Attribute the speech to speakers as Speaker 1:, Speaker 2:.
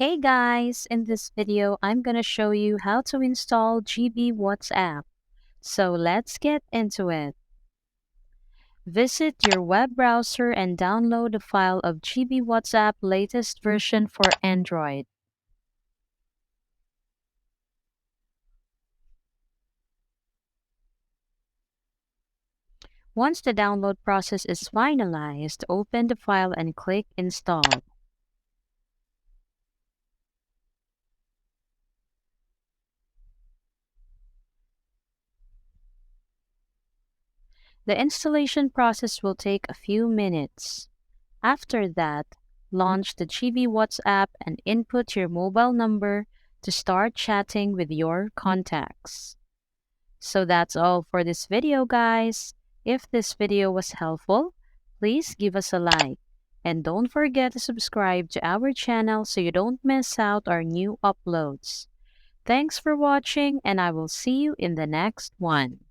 Speaker 1: Hey guys, in this video, I'm gonna show you how to install GB WhatsApp. So let's get into it. Visit your web browser and download the file of GB WhatsApp latest version for Android. Once the download process is finalized, open the file and click Install. The installation process will take a few minutes. After that, launch the GB WhatsApp and input your mobile number to start chatting with your contacts. So that's all for this video, guys. If this video was helpful, please give us a like. And don't forget to subscribe to our channel so you don't miss out our new uploads. Thanks for watching, and I will see you in the next one.